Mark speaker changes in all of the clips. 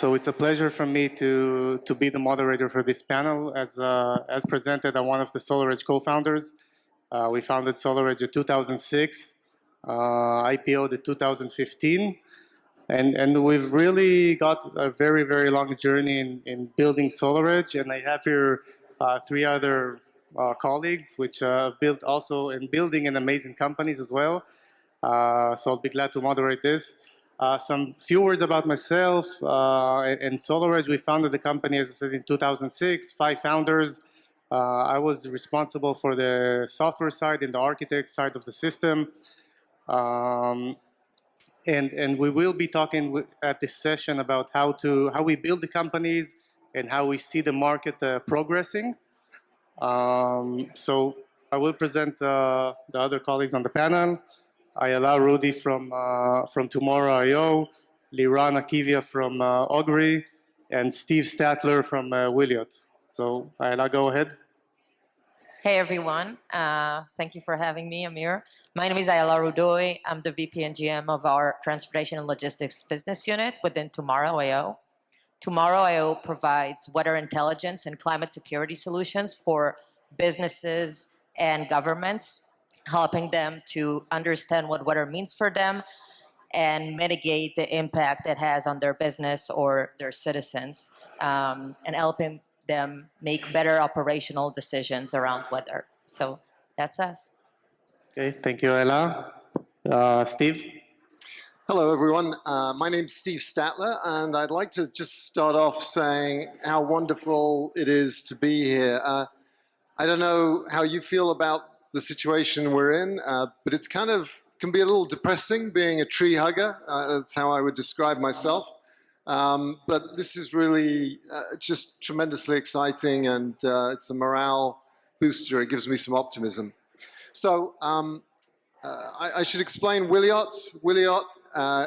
Speaker 1: So it's a pleasure for me to be the moderator for this panel. As presented, I'm one of the SolarEdge co-founders. We founded SolarEdge in 2006, IPO'd in 2015, and we've really got a very, very long journey in building SolarEdge. And I have here three other colleagues, which have built also in building and amazing companies as well. So I'll be glad to moderate this. Some few words about myself and SolarEdge. We founded the company, as I said, in 2006, 5 founders. I was responsible for the software side and the architect side of the system. And we will be talking at this session about how we build the companies and how we see the market progressing. So I will present the other colleagues on the panel. Ayala Rudoy from Tomorrow.io, Liran Akavia from Augury, and Steve Statler from Wiliot. So Ayala, go ahead.
Speaker 2: Hey everyone, thank you for having me, Amir. My name is Ayala Rudoy. I'm the VP and GM of our Transportation and Logistics business unit within Tomorrow.io. Tomorrow.io provides weather intelligence and climate security solutions for businesses and governments, helping them to understand what weather means for them and mitigate the impact it has on their business or their citizens, and helping them make better operational decisions around weather. So that's us.
Speaker 1: Okay, thank you, Ayala. Steve?
Speaker 3: Hello, everyone. My name's Steve Statler, and I'd like to just start off saying how wonderful it is to be here. I don't know how you feel about the situation we're in, but it's kind of can be a little depressing being a tree hugger. That's how I would describe myself. But this is really just tremendously exciting, and it's a morale booster. It gives me some optimism. So I should explain Wiliot. Wiliot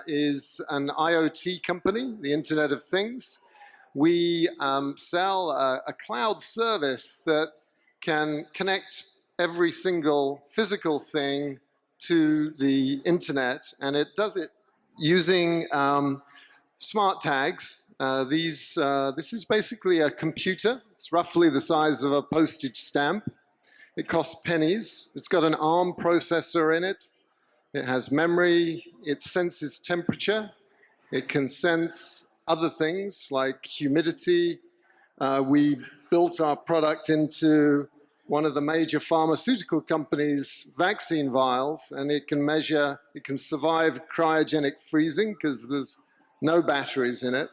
Speaker 3: is an IoT company, the Internet of Things. We sell a cloud service that can connect every single physical thing to the internet, and it does it using smart tags. This is basically a computer. It's roughly the size of a postage stamp. It costs pennies. It's got an ARM processor in it. It has memory. It senses temperature. It can sense other things like humidity. We built our product into one of the major pharmaceutical companies' vaccine vials, and it can measure, it can survive cryogenic freezing because there's no batteries in it.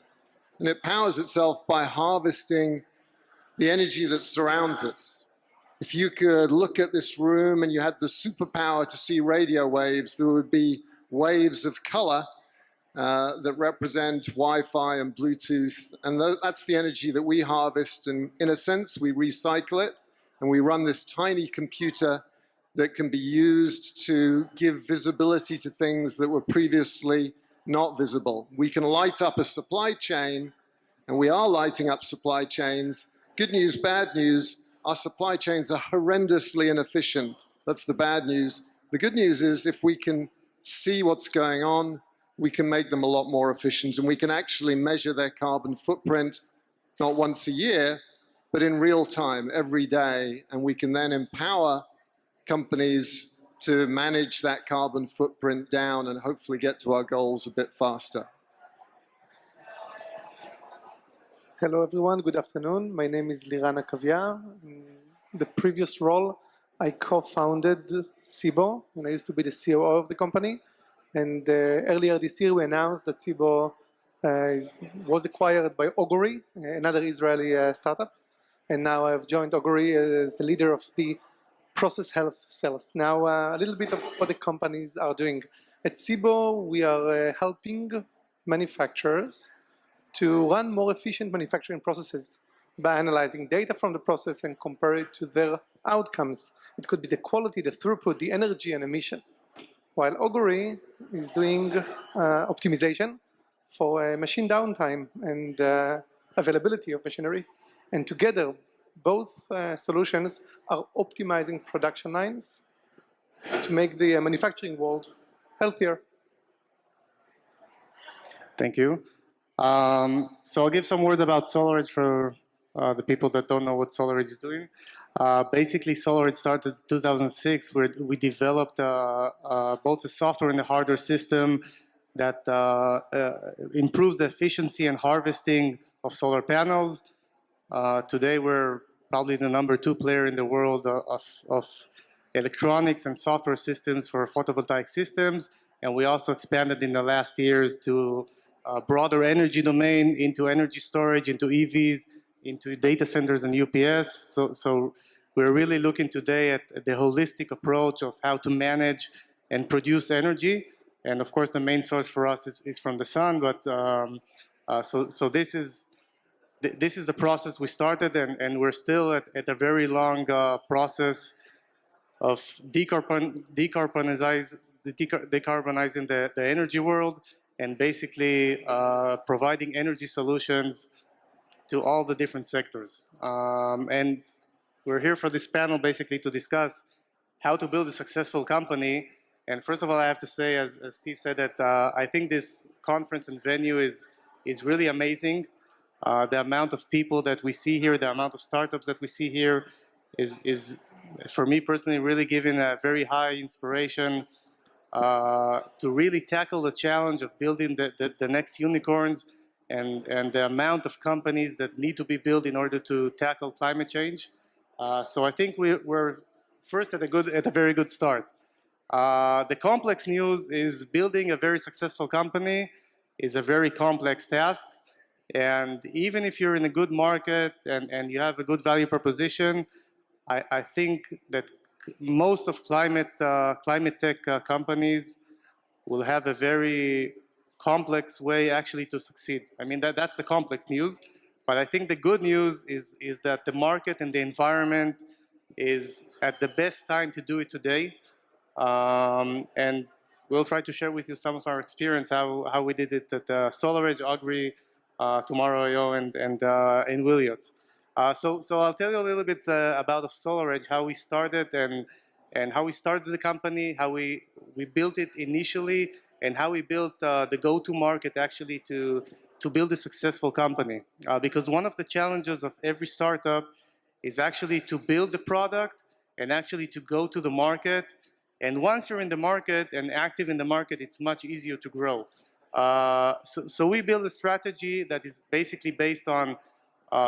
Speaker 3: And it powers itself by harvesting the energy that surrounds us. If you could look at this room and you had the superpower to see radio waves, there would be waves of color that represent Wi-Fi and Bluetooth. And that's the energy that we harvest. And in a sense, we recycle it. And we run this tiny computer that can be used to give visibility to things that were previously not visible. We can light up a supply chain, and we are lighting up supply chains. Good news, bad news, our supply chains are horrendously inefficient. That's the bad news. The good news is if we can see what's going on, we can make them a lot more efficient, and we can actually measure their carbon footprint not once a year, but in real time, every day, and we can then empower companies to manage that carbon footprint down and hopefully get to our goals a bit faster.
Speaker 4: Hello, everyone. Good afternoon. My name is Liran Akavia. In the previous role, I co-founded Seebo, and I used to be the COO of the company. And earlier this year, we announced that Seebo was acquired by Augury, another Israeli startup. And now I've joined Augury as the leader of the process health cells. Now, a little bit of what the companies are doing. At Seebo, we are helping manufacturers to run more efficient manufacturing processes by analyzing data from the process and compare it to their outcomes. It could be the quality, the throughput, the energy, and emission. While Augury is doing optimization for machine downtime and availability of machinery. And together, both solutions are optimizing production lines to make the manufacturing world healthier.
Speaker 1: Thank you. So I'll give some words about SolarEdge for the people that don't know what SolarEdge is doing. Basically, SolarEdge started in 2006, where we developed both the software and the hardware system that improves the efficiency and harvesting of solar panels. Today, we're probably the #2 player in the world of electronics and software systems for photovoltaic systems. And we also expanded in the last years to a broader energy domain, into energy storage, into EVs, into data centers and UPS. So we're really looking today at the holistic approach of how to manage and produce energy. And of course, the main source for us is from the sun. But so this is the process we started, and we're still at a very long process of decarbonizing the energy world, and basically providing energy solutions to all the different sectors. And we're here for this panel basically to discuss how to build a successful company. And first of all, I have to say, as Steve said, that I think this conference and venue is really amazing. The amount of people that we see here, the amount of startups that we see here is for me personally, really giving a very high inspiration to really tackle the challenge of building the next unicorns and the amount of companies that need to be built in order to tackle climate change. So I think we're first at a very good start. The complex news is building a very successful company is a very complex task. And even if you're in a good market and you have a good value proposition, I think that most of climate tech companies will have a very complex way actually to succeed. I mean, that's the complex news. But I think the good news is that the market and the environment is at the best time to do it today. And we'll try to share with you some of our experience, how we did it at SolarEdge, Augury, Tomorrow.io, and in Wiliot. So I'll tell you a little bit about SolarEdge, how we started and how we started the company, how we built it initially, and how we built the go-to market actually to build a successful company. Because one of the challenges of every startup is actually to build the product and actually to go to the market. And once you're in the market and active in the market, it's much easier to grow. So we built a strategy that is basically based on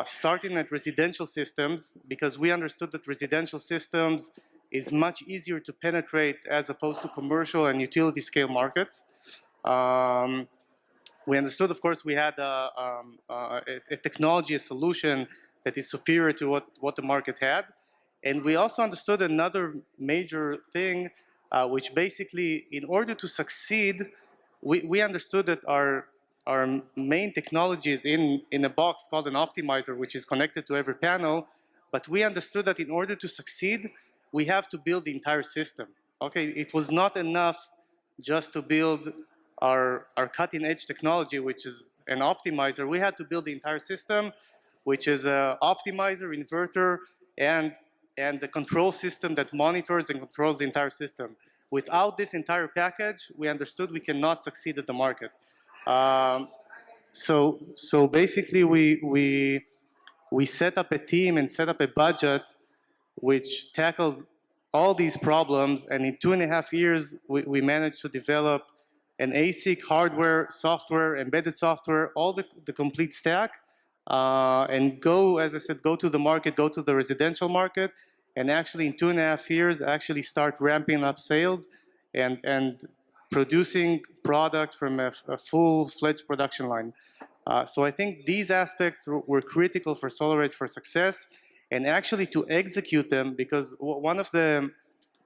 Speaker 1: starting at residential systems, because we understood that residential systems is much easier to penetrate as opposed to commercial and utility scale markets. We understood, of course, we had a technology, a solution that is superior to what the market had. And we also understood another major thing, which basically, in order to succeed, we understood that our main technology is in a box called an optimizer, which is connected to every panel. But we understood that in order to succeed, we have to build the entire system. Okay, it was not enough just to build our cutting edge technology, which is an optimizer. We had to build the entire system, which is an optimizer, inverter, and the control system that monitors and controls the entire system. Without this entire package, we understood we cannot succeed at the market. So basically, we set up a team and set up a budget which tackles all these problems. And in 2.5 years, we managed to develop an ASIC, hardware, software, embedded software, all the complete stack, and go, as I said, go to the market, go to the residential market, and actually in 2.5 years, actually start ramping up sales and producing products from a full-fledged production line. So I think these aspects were critical for SolarEdge for success, and actually to execute them, because one of the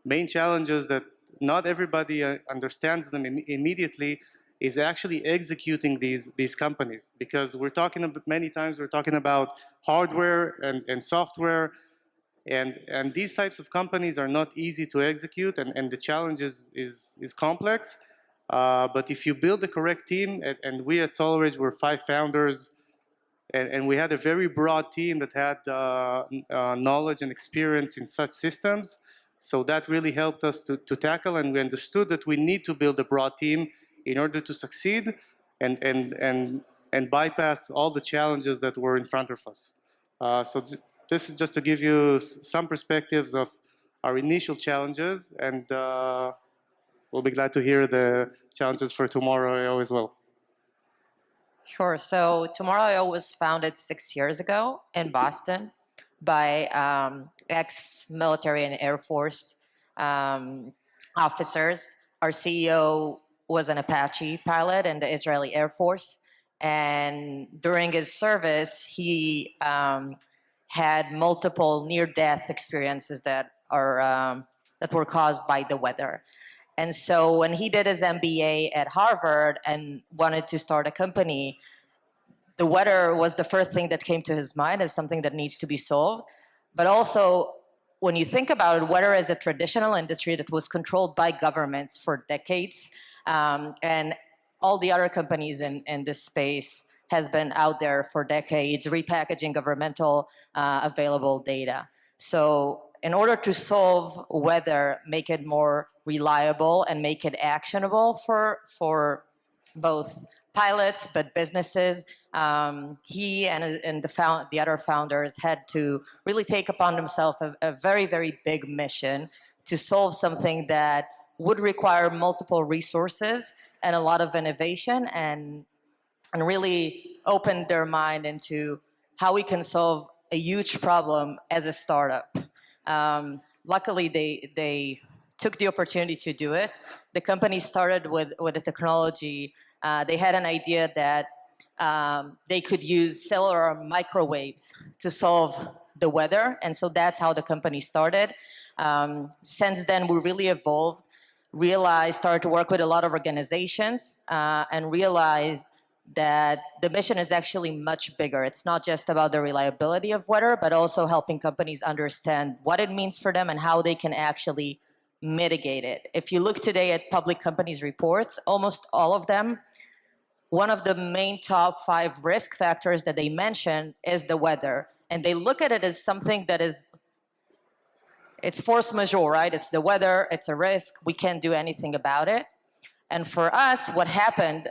Speaker 1: main challenges that not everybody understands them immediately is actually executing these companies. Because we're talking about, many times we're talking about hardware and software, and these types of companies are not easy to execute, and the challenge is complex. But if you build the correct team, and we at SolarEdge were 5 founders, and we had a very broad team that had knowledge and experience in such systems. So that really helped us to tackle, and we understood that we need to build a broad team in order to succeed. And and bypass all the challenges that were in front of us. This is just to give you some perspectives of our initial challenges, and we'll be glad to hear the challenges for tomorrow as well.
Speaker 2: Sure. So Tomorrow was founded 6 years ago in Boston by ex-military and Air Force officers. Our CEO was an Apache pilot in the Israeli Air Force, and during his service, he had multiple near-death experiences that were caused by the weather. And so when he did his MBA at Harvard and wanted to start a company, the weather was the first thing that came to his mind as something that needs to be solved. But also, when you think about it, weather is a traditional industry that was controlled by governments for decades. And all the other companies in this space has been out there for decades, repackaging governmental available data. So in order to solve weather, make it more reliable and make it actionable for both pilots but businesses, he and the other founders had to really take upon themselves a very, very big mission to solve something that would require multiple resources and a lot of innovation, and really open their mind into how we can solve a huge problem as a startup. Luckily, they took the opportunity to do it. The company started with a technology. They had an idea that they could use cellular microwaves to solve the weather, and so that's how the company started. Since then, we really evolved, started to work with a lot of organizations, and realized that the mission is actually much bigger. It's not just about the reliability of weather, but also helping companies understand what it means for them and how they can actually mitigate it. If you look today at public companies' reports, almost all of them, one of the main top 5 risk factors that they mention is the weather. And they look at it as something that it's force majeure, right? It's the weather, it's a risk, we can't do anything about it. And for us, what happened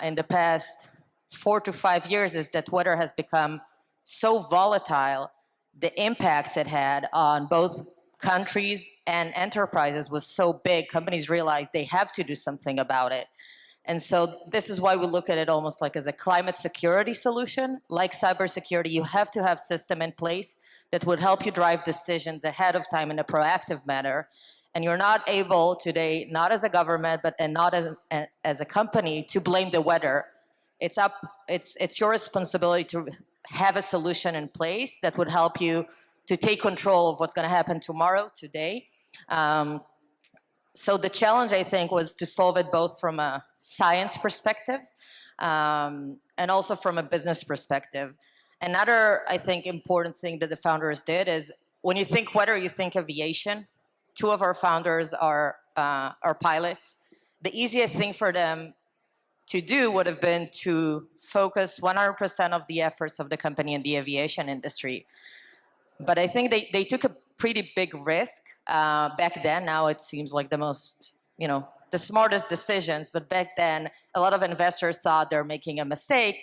Speaker 2: in the past 4 to 5 years is that weather has become so volatile, the impacts it had on both countries and enterprises was so big, companies realized they have to do something about it. And so this is why we look at it almost like as a climate security solution. Like cybersecurity, you have to have system in place that would help you drive decisions ahead of time in a proactive manner. And you're not able today, not as a government, and not as a company, to blame the weather. It's your responsibility to have a solution in place that would help you to take control of what's going to happen tomorrow, today. So the challenge, I think, was to solve it both from a science perspective and also from a business perspective. Another, I think, important thing that the founders did is when you think weather, you think aviation. 2 of our founders are pilots. The easiest thing for them to do would have been to focus 100% of the efforts of the company in the aviation industry. But I think they took a pretty big risk back then. Now it seems like the smartest decisions. But back then, a lot of investors thought they're making a mistake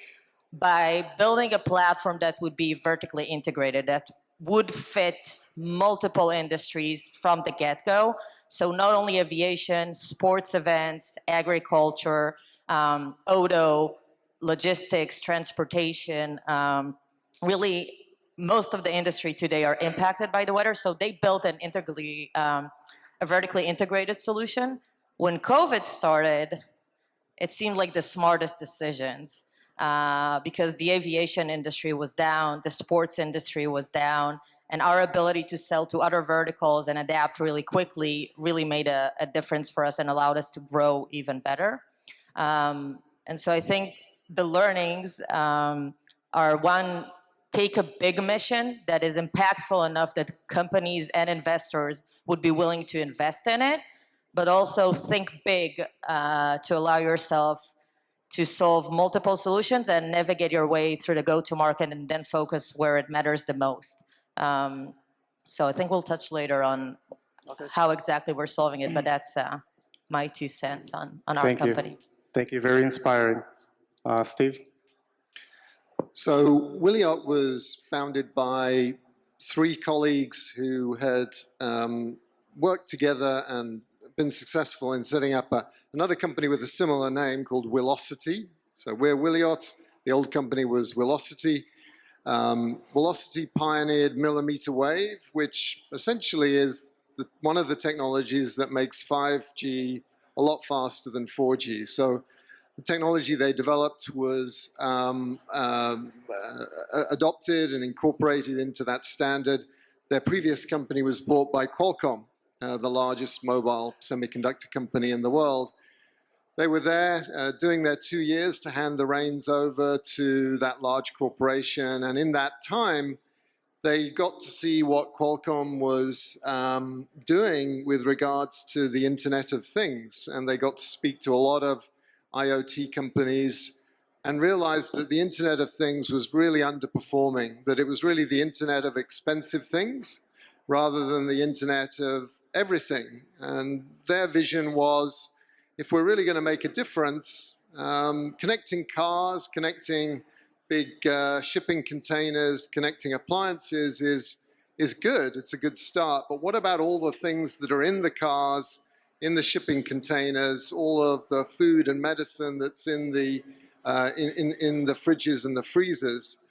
Speaker 2: by building a platform that would be vertically integrated, that would fit multiple industries from the get-go. So not only aviation, sports events, agriculture, auto, logistics, transportation, really most of the industry today are impacted by the weather. So they built a vertically integrated solution. When COVID started, it seemed like the smartest decisions because the aviation industry was down, the sports industry was down, and our ability to sell to other verticals and adapt really quickly really made a difference for us and allowed us to grow even better. And so I think the learnings are, one, take a big mission that is impactful enough that companies and investors would be willing to invest in it, but also think big to allow yourself to solve multiple solutions and navigate your way through the go-to-market and then focus where it matters the most. So I think we'll touch later on how exactly we're solving it, but that's my 2 cents on our company.
Speaker 1: Thank you. Very inspiring. Steve?
Speaker 3: So Wiliot was founded by three colleagues who had worked together and been successful in setting up another company with a similar name called Wilocity. So we're Wiliot. The old company was Wilocity. Wilocity pioneered millimeter wave, which essentially is one of the technologies that makes 5G a lot faster than 4G. So the technology they developed was adopted and incorporated into that standard. Their previous company was bought by Qualcomm, the largest mobile semiconductor company in the world. They were there doing their 2 years to hand the reins over to that large corporation. And in that time, they got to see what Qualcomm was doing with regards to the Internet of Things. And they got to speak to a lot of IoT companies and realized that the Internet of Things was really underperforming, that it was really the Internet of expensive things rather than the Internet of everything. And their vision was, if we're really going to make a difference, connecting cars, connecting big shipping containers, connecting appliances is good. It's a good start. But what about all the things that are in the cars, in the shipping containers, all of the food and medicine that's in the fridges and the freezers?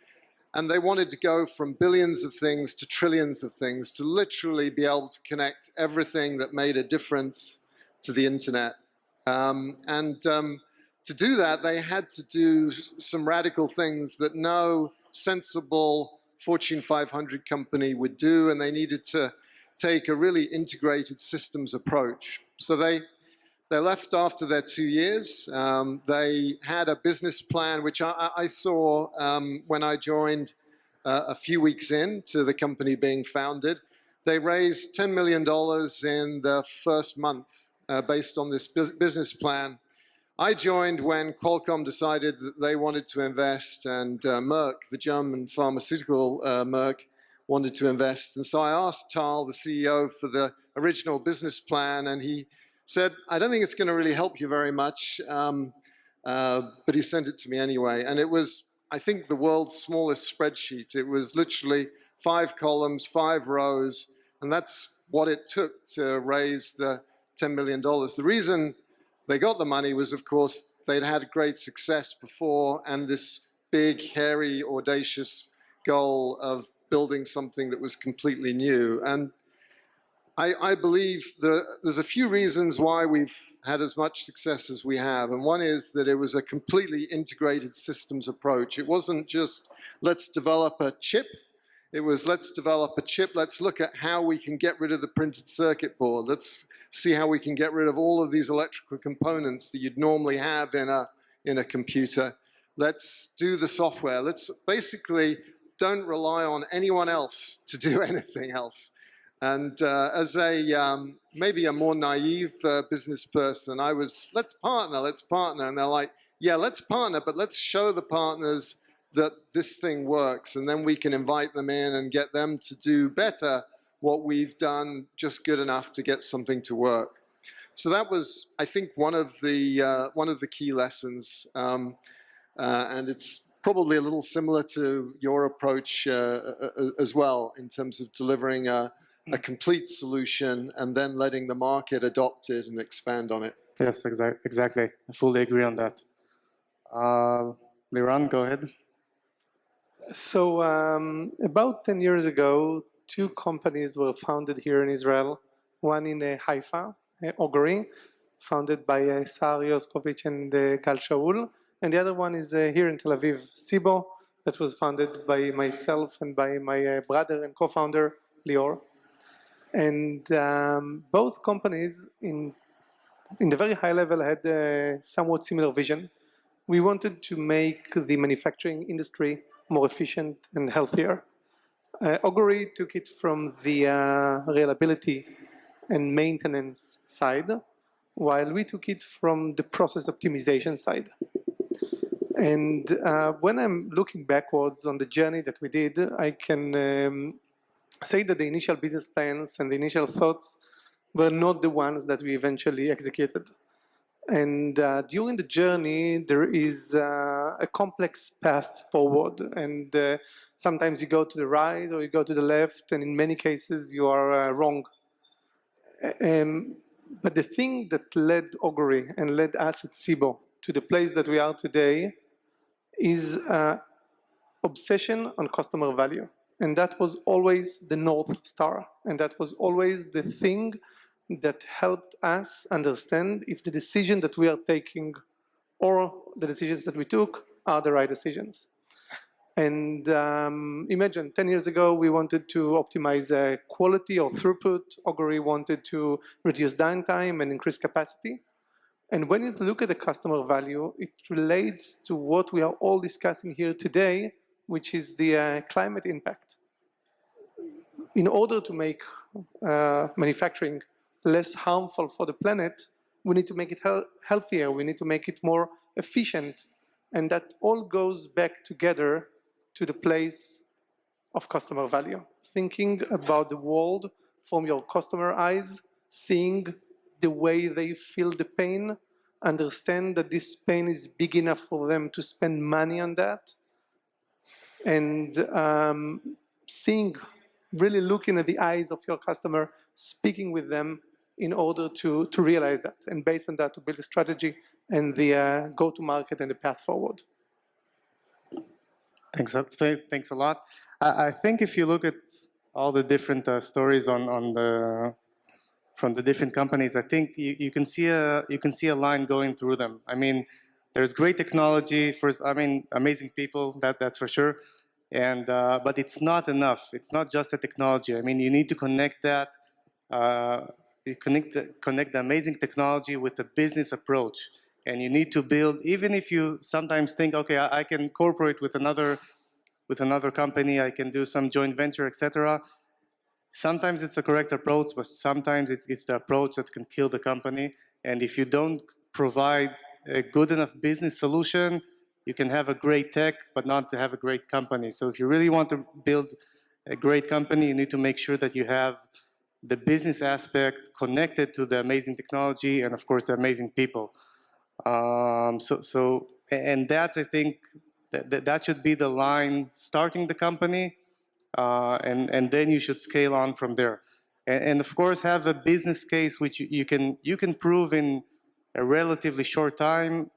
Speaker 3: And they wanted to go from billions of things to trillions of things, to literally be able to connect everything that made a difference to the internet. To do that, they had to do some radical things that no sensible Fortune 500 company would do, and they needed to take a really integrated systems approach. So they left after their 2 years. They had a business plan, which I saw when I joined a few weeks into the company being founded. They raised $10 million in the first month based on this business plan. I joined when Qualcomm decided that they wanted to invest, and Merck, the German pharmaceutical Merck, wanted to invest. And so I asked Tal, the CEO, for the original business plan, and he said, I don't think it's going to really help you very much, but he sent it to me anyway. And it was, I think, the world's smallest spreadsheet. It was literally 5 columns, 5 rows, and that's what it took to raise the $10 million. The reason they got the money was, of course, they'd had great success before, and this big, hairy, audacious goal of building something that was completely new. And I believe there's a few reasons why we've had as much success as we have. And one is that it was a completely integrated systems approach. It wasn't just, let's develop a chip. It was, let's develop a chip. Let's look at how we can get rid of the printed circuit board. Let's see how we can get rid of all of these electrical components that you'd normally have in a computer. Let's do the software. Let's basically don't rely on anyone else to do anything else. And as a maybe a more naive business person, I was, let's partner. And they're like, yeah, let's partner, but let's show the partners that this thing works. And then we can invite them in and get them to do better what we've done, just good enough to get something to work. So that was, I think, one of the key lessons. And it's probably a little similar to your approach as well, in terms of delivering a complete solution and then letting the market adopt it and expand on it.
Speaker 1: Yes, exactly. I fully agree on that. Liran, go ahead.
Speaker 4: So about 10 years ago, 2 companies were founded here in Israel. One in Haifa, Augury, founded by Sar Yoskovich and Gal Shaul. And the other one is here in Tel Aviv, Seebo, that was founded by myself and by my brother and co-founder, Lior. And both companies, in the very high level, had a somewhat similar vision. We wanted to make the manufacturing industry more efficient and healthier. Augury took it from the reliability and maintenance side, while we took it from the process optimization side. And when I'm looking backwards on the journey that we did, I can say that the initial business plans and the initial thoughts were not the ones that we eventually executed. And during the journey, there is a complex path forward. And sometimes you go to the right or you go to the left, and in many cases you are wrong. But the thing that led Augury and led us at Seebo to the place that we are today is obsession on customer value. And that was always the North Star. And that was always the thing that helped us understand if the decision that we are taking or the decisions that we took are the right decisions. And imagine 10 years ago, we wanted to optimize quality or throughput. Augury wanted to reduce downtime and increase capacity. And when you look at the customer value, it relates to what we are all discussing here today, which is the climate impact. In order to make manufacturing less harmful for the planet, we need to make it healthier, we need to make it more efficient. And that all goes back together to the place of customer value. Thinking about the world from your customer eyes, seeing the way they feel the pain, understand that this pain is big enough for them to spend money on that, and seeing, really looking at the eyes of your customer, speaking with them in order to realize that, and based on that to build a strategy and the go-to-market and the path forward.
Speaker 1: Thanks a lot. I think if you look at all the different stories from the different companies, I think you can see a line going through them. I mean, there's great technology. First, I mean, amazing people. That's for sure. And but it's not enough. It's not just the technology. I mean, you need to connect that. You connect the amazing technology with the business approach. And you need to build, even if you sometimes think, okay, I can cooperate with another company, I can do some joint venture, etc. Sometimes it's the correct approach, but sometimes it's the approach that can kill the company. And if you don't provide a good enough business solution, you can have a great tech, but not to have a great company. So if you really want to build a great company, you need to make sure that you have the business aspect connected to the amazing technology and, of course, the amazing people. And that's, I think, that should be the line starting the company, and then you should scale on from there. And of course, have a business case which you can prove in a relatively short time,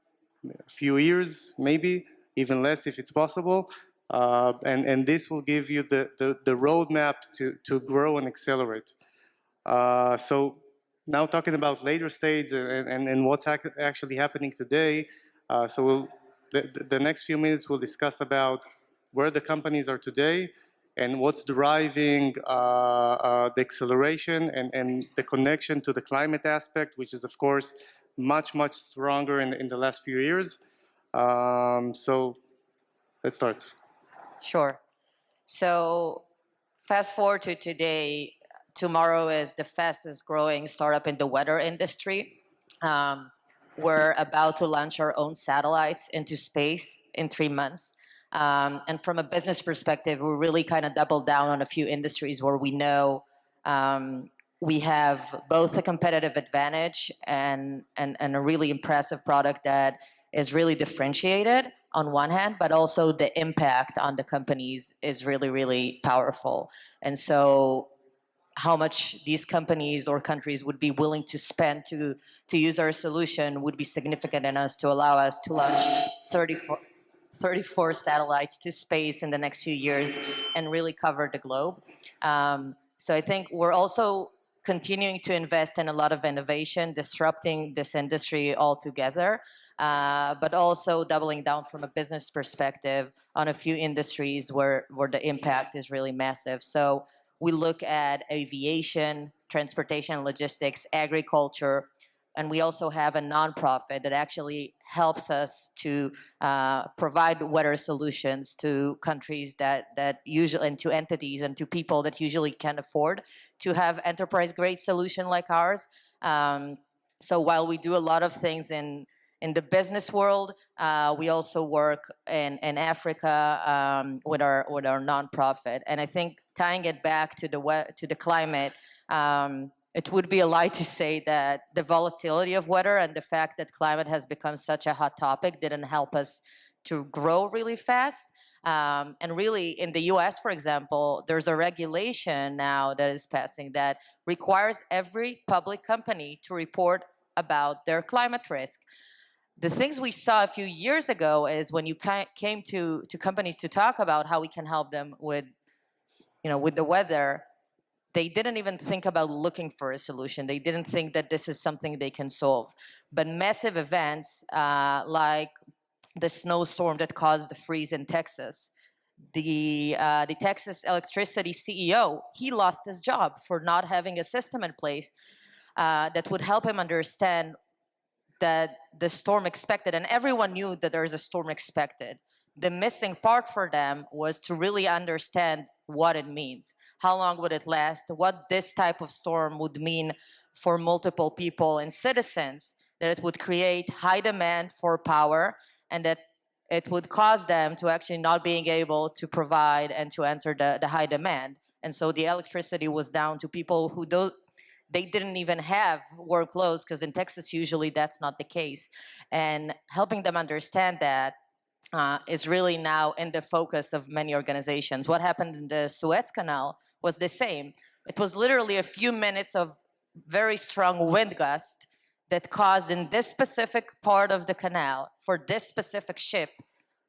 Speaker 1: a few years, maybe even less if it's possible. And this will give you the roadmap to grow and accelerate. So now talking about later stage and what's actually happening today. So the next few minutes we'll discuss about where the companies are today and what's driving the acceleration and the connection to the climate aspect, which is of course much stronger in the last few years. So let's start.
Speaker 2: Sure. So fast forward to today. Tomorrow is the fastest growing startup in the weather industry. We're about to launch our own satellites into space in 3 months. And from a business perspective, we really kind of doubled down on a few industries where we know we have both a competitive advantage and a really impressive product that is really differentiated on one hand, but also the impact on the companies is really powerful. And so how much these companies or countries would be willing to spend to use our solution would be significant enough to allow us to launch 34 satellites to space in the next few years and really cover the globe. So I think we're also continuing to invest in a lot of innovation, disrupting this industry altogether, but also doubling down from a business perspective on a few industries where the impact is really massive. So we look at aviation, transportation, logistics, agriculture, and we also have a nonprofit that actually helps us to provide weather solutions to countries that usually, and to entities and to people that usually can't afford to have enterprise-grade solution like ours. So while we do a lot of things in the business world, we also work in Africa with our nonprofit. And I think tying it back to the climate, it would be a lie to say that the volatility of weather and the fact that climate has become such a hot topic didn't help us to grow really fast. And really, in the US, for example, there's a regulation now that is passing that requires every public company to report about their climate risk. The things we saw a few years ago is when you came to companies to talk about how we can help them with, with the weather, they didn't even think about looking for a solution. They didn't think that this is something they can solve. But massive events like the snowstorm that caused the freeze in Texas, the Texas electricity CEO, he lost his job for not having a system in place that would help him understand that the storm expected, and everyone knew that there is a storm expected. The missing part for them was to really understand what it means. How long would it last? What this type of storm would mean for multiple people and citizens, that it would create high demand for power, and that it would cause them to actually not being able to provide and to answer the high demand. And so the electricity was down to people who they didn't even have workloads, because in Texas, usually that's not the case. And helping them understand that is really now in the focus of many organizations. What happened in the Suez Canal was the same. It was literally a few minutes of very strong wind gust that caused in this specific part of the canal for this specific ship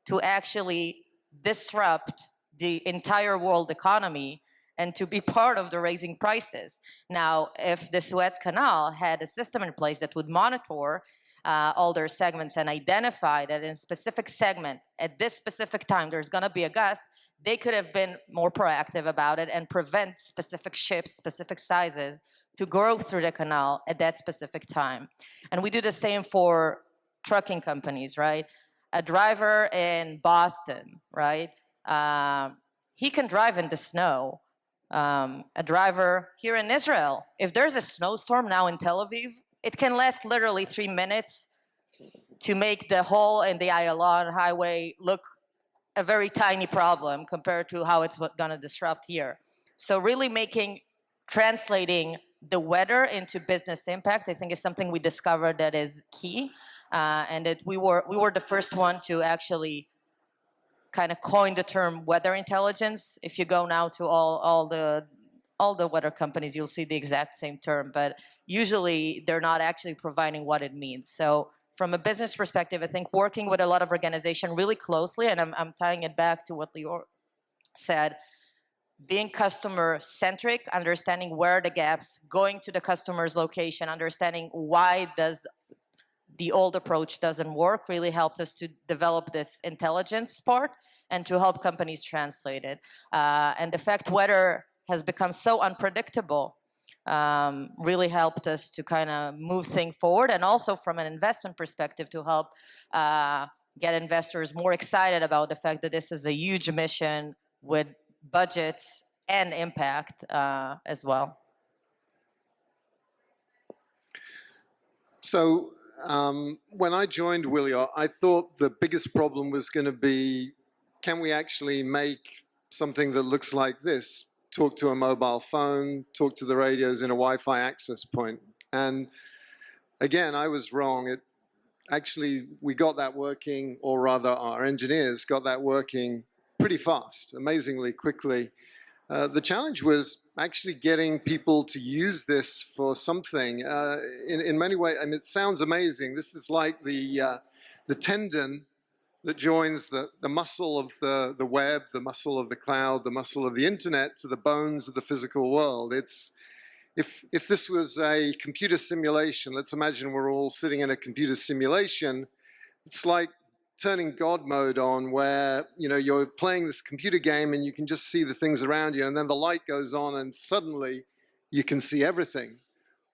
Speaker 2: to actually disrupt the entire world economy and to be part of the raising prices. Now, if the Suez Canal had a system in place that would monitor all their segments and identify that in a specific segment at this specific time there's going to be a gust, they could have been more proactive about it and prevent specific ships, specific sizes, to go through the canal at that specific time. And we do the same for trucking companies, right? A driver in Boston, right? He can drive in the snow. A driver here in Israel, if there's a snowstorm now in Tel Aviv, it can last literally 3 minutes to make the hole in the Ayala highway look a very tiny problem compared to how it's going to disrupt here. So really translating the weather into business impact, I think, is something we discovered that is key, and that we were the first one to actually kind of coin the term weather intelligence. If you go now to all the weather companies, you'll see the exact same term, but usually they're not actually providing what it means. So from a business perspective, I think working with a lot of organizations really closely, and I'm tying it back to what Lior said, being customer-centric, understanding where are the gaps, going to the customer's location, understanding why does the old approach doesn't work, really helped us to develop this intelligence part and to help companies translate it. And the fact weather has become so unpredictable really helped us to kind of move things forward, and also from an investment perspective to help get investors more excited about the fact that this is a huge mission with budgets and impact as well.
Speaker 3: So when I joined Wiliot, I thought the biggest problem was going to be, can we actually make something that looks like this? Talk to a mobile phone, talk to the radios in a Wi-Fi access point. And again, I was wrong. Actually, we got that working, or rather our engineers got that working pretty fast, amazingly quickly. The challenge was actually getting people to use this for something. In many ways, and it sounds amazing. This is like the tendon that joins the muscle of the web, the muscle of the cloud, the muscle of the internet to the bones of the physical world. If this was a computer simulation, let's imagine we're all sitting in a computer simulation. It's like turning God mode on, where you're playing this computer game and you can just see the things around you, and then the light goes on and suddenly you can see everything.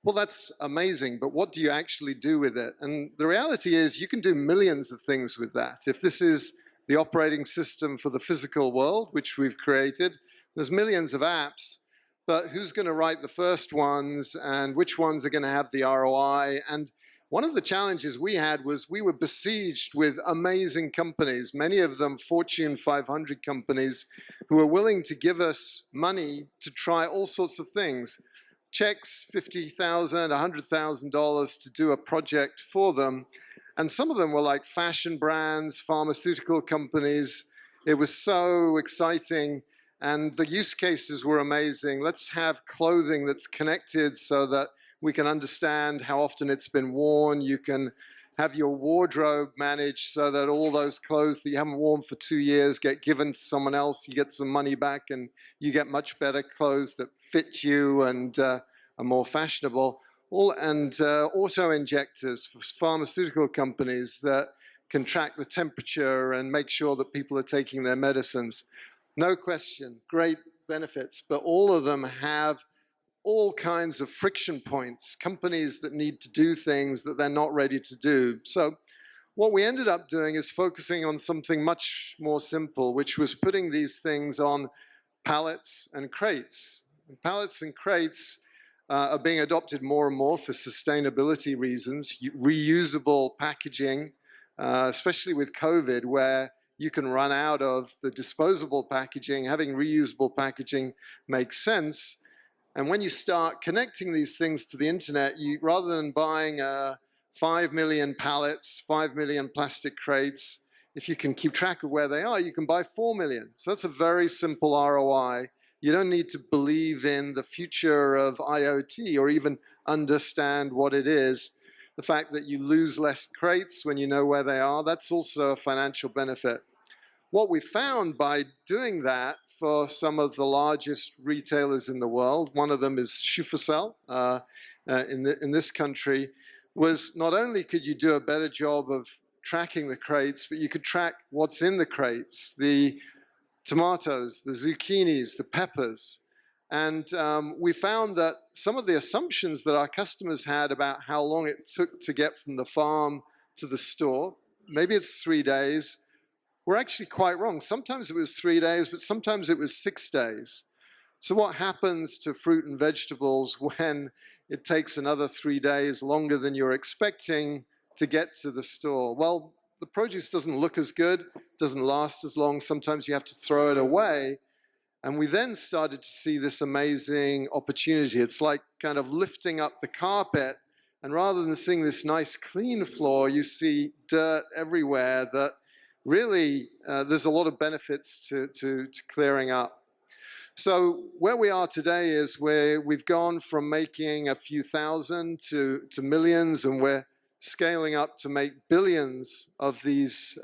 Speaker 3: Well, that's amazing, but what do you actually do with it? And the reality is you can do millions of things with that. If this is the operating system for the physical world, which we've created, there's millions of apps, but who's going to write the first ones, and which ones are going to have the ROI? And one of the challenges we had was we were besieged with amazing companies, many of them Fortune 500 companies, who were willing to give us money to try all sorts of things. checks $50,000, $100,000 to do a project for them. And some of them were like fashion brands, pharmaceutical companies. It was so exciting. And the use cases were amazing. Let's have clothing that's connected so that we can understand how often it's been worn. You can have your wardrobe managed so that all those clothes that you haven't worn for 2 years get given to someone else. You get some money back and you get much better clothes that fit you and are more fashionable. Auto injectors for pharmaceutical companies that can track the temperature and make sure that people are taking their medicines. No question, great benefits, but all of them have all kinds of friction points, companies that need to do things that they're not ready to do. So what we ended up doing is focusing on something much more simple, which was putting these things on pallets and crates. And pallets and crates are being adopted more and more for sustainability reasons, reusable packaging, especially with COVID, where you can run out of the disposable packaging. Having reusable packaging makes sense. And when you start connecting these things to the internet, rather than buying 5 million pallets, 5 million plastic crates, if you can keep track of where they are, you can buy 4 million. So that's a very simple ROI. You don't need to believe in the future of IoT or even understand what it is. The fact that you lose less crates when you know where they are, that's also a financial benefit. What we found by doing that for some of the largest retailers in the world, one of them is Schufersel in this country, was not only could you do a better job of tracking the crates, but you could track what's in the crates, the tomatoes, the zucchinis, the peppers. And we found that some of the assumptions that our customers had about how long it took to get from the farm to the store, maybe it's 3 days, were actually quite wrong. Sometimes it was 3 days, but sometimes it was 6 days. So what happens to fruit and vegetables when it takes another 3 days longer than you're expecting to get to the store? Well, the produce doesn't look as good, doesn't last as long. Sometimes you have to throw it away. And we then started to see this amazing opportunity. It's like kind of lifting up the carpet, and rather than seeing this nice clean floor, you see dirt everywhere that really there's a lot of benefits to clearing up. So where we are today is we've gone from making a few thousand to millions, and we're scaling up to make billions of these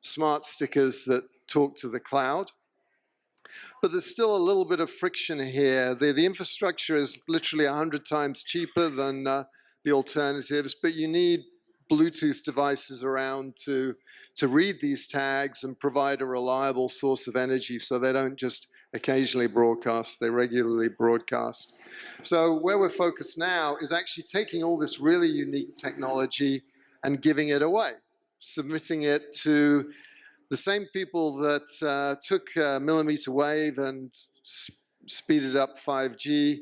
Speaker 3: smart stickers that talk to the cloud. But there's still a little bit of friction here. The infrastructure is literally 100 times cheaper than the alternatives, but you need Bluetooth devices around to read these tags and provide a reliable source of energy so they don't just occasionally broadcast, they regularly broadcast. So where we're focused now is actually taking all this really unique technology and giving it away, submitting it to the same people that took millimeter wave and speeded up 5G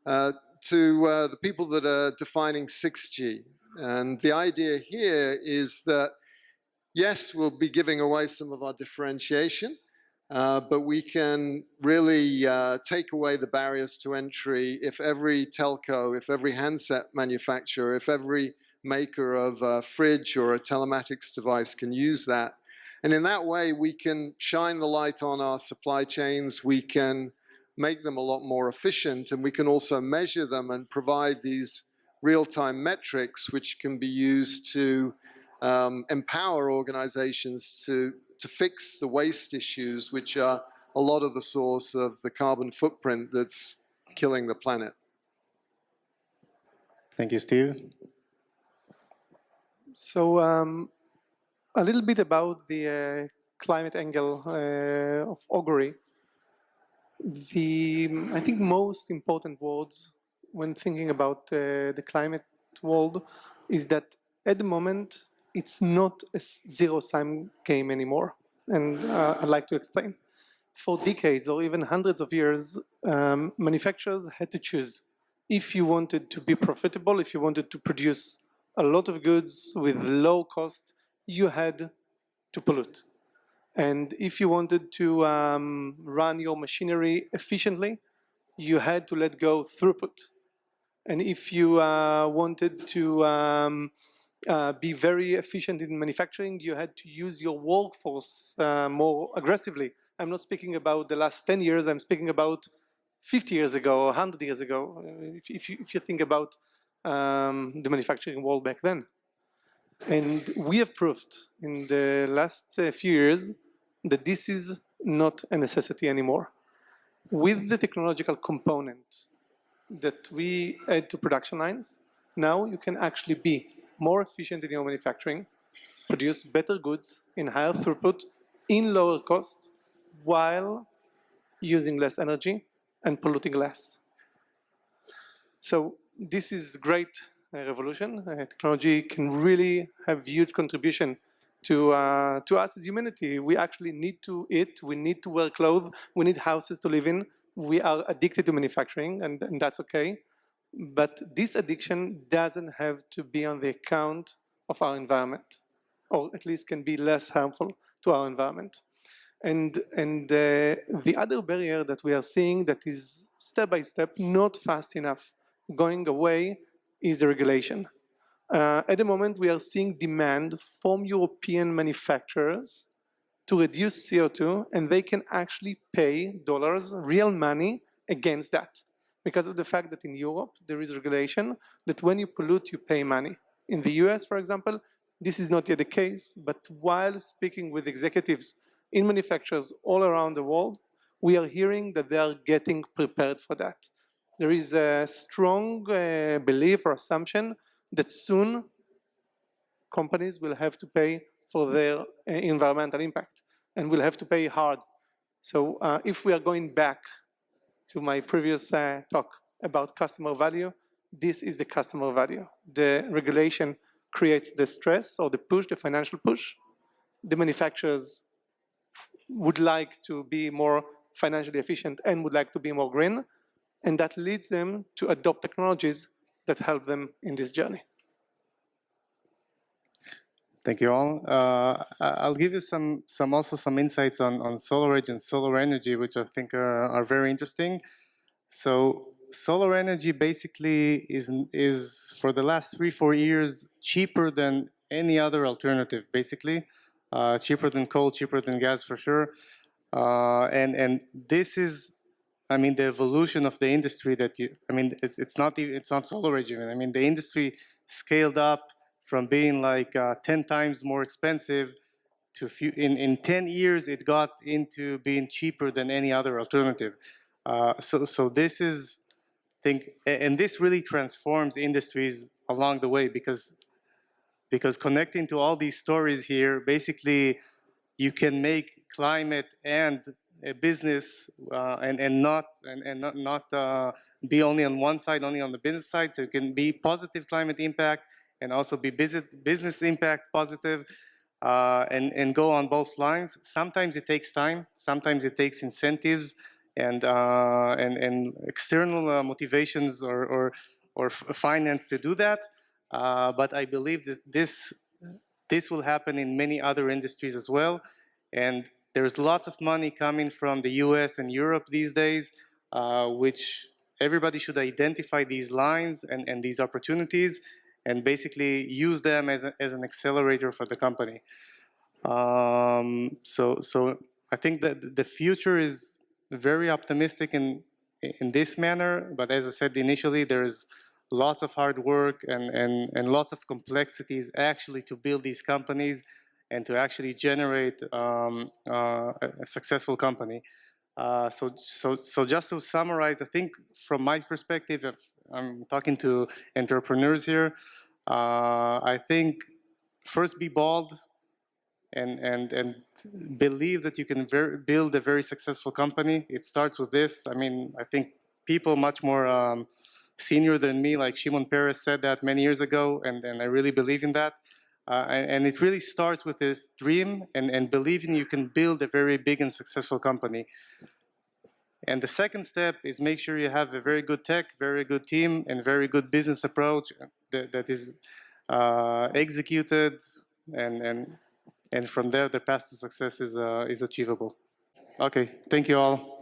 Speaker 3: to the people that are defining 6G. And the idea here is that, yes, we'll be giving away some of our differentiation, but we can really take away the barriers to entry if every telco, if every handset manufacturer, if every maker of a fridge or a telematics device can use that. And in that way, we can shine the light on our supply chains, we can make them a lot more efficient, and we can also measure them and provide these real-time metrics which can be used to empower organizations to fix the waste issues, which are a lot of the source of the carbon footprint that's killing the planet.
Speaker 1: Thank you, Steve.
Speaker 4: So a little bit about the climate angle of Augury. I think most important words when thinking about the climate world is that at the moment it's not a zero-sum game anymore. And I'd like to explain. For decades or even hundreds of years, manufacturers had to choose. If you wanted to be profitable, if you wanted to produce a lot of goods with low cost, you had to pollute. And if you wanted to run your machinery efficiently, you had to let go throughput. And if you wanted to be very efficient in manufacturing, you had to use your workforce more aggressively. I'm not speaking about the last 10 years, I'm speaking about 50 years ago or 100 years ago, if you think about the manufacturing world back then. And we have proved in the last few years that this is not a necessity anymore. With the technological component that we add to production lines, now you can actually be more efficient in your manufacturing, produce better goods in higher throughput, in lower cost, while using less energy and polluting less. So this is great revolution. Technology can really have huge contribution to us as humanity. We actually need to eat, we need to wear clothes, we need houses to live in. We are addicted to manufacturing, and that's okay. But this addiction doesn't have to be on the account of our environment, or at least can be less harmful to our environment. And the other barrier that we are seeing that is step by step, not fast enough, going away is the regulation. At the moment, we are seeing demand from European manufacturers to reduce CO2, and they can actually pay dollars, real money, against that. Because of the fact that in Europe, there is regulation that when you pollute, you pay money. In the US, for example, this is not yet the case, but while speaking with executives in manufacturers all around the world, we are hearing that they are getting prepared for that. There is a strong belief or assumption that soon companies will have to pay for their environmental impact and will have to pay hard. So if we are going back to my previous talk about customer value, this is the customer value. The regulation creates the stress or the push, the financial push. The manufacturers would like to be more financially efficient and would like to be more green, and that leads them to adopt technologies that help them in this journey.
Speaker 1: Thank you all. I'll give you some insights on SolarEdge and solar energy, which I think are very interesting. So solar energy basically is for the last 3-4 years cheaper than any other alternative. Basically, cheaper than coal, cheaper than gas for sure. And this is, I mean, the evolution of the industry that it's not SolarEdge even. I mean, the industry scaled up from being like 10 times more expensive to in 10 years it got into being cheaper than any other alternative. So this is, and this really transforms industries along the way because connecting to all these stories here, basically you can make climate and a business and not be only on one side, only on the business side. So it can be positive climate impact and also be business impact positive, and go on both lines. Sometimes it takes time. Sometimes it takes incentives and external motivations or finance to do that. But I believe that this will happen in many other industries as well. And there's lots of money coming from the US and Europe these days, which everybody should identify these lines and these opportunities and basically use them as an accelerator for the company. So I think that the future is very optimistic in this manner, but as I said initially, there's lots of hard work and lots of complexities actually to build these companies and to actually generate a successful company. So just to summarize, I think from my perspective, if I'm talking to entrepreneurs here, I think first be bold and believe that you can build a very successful company. It starts with this. I mean, I think people much more senior than me, like Shimon Peres, said that many years ago, and I really believe in that. And it really starts with this dream and believing you can build a very big and successful company. And the second step is make sure you have a very good tech, very good team, and very good business approach that is executed, and from there the path to success is achievable. Okay, thank you all.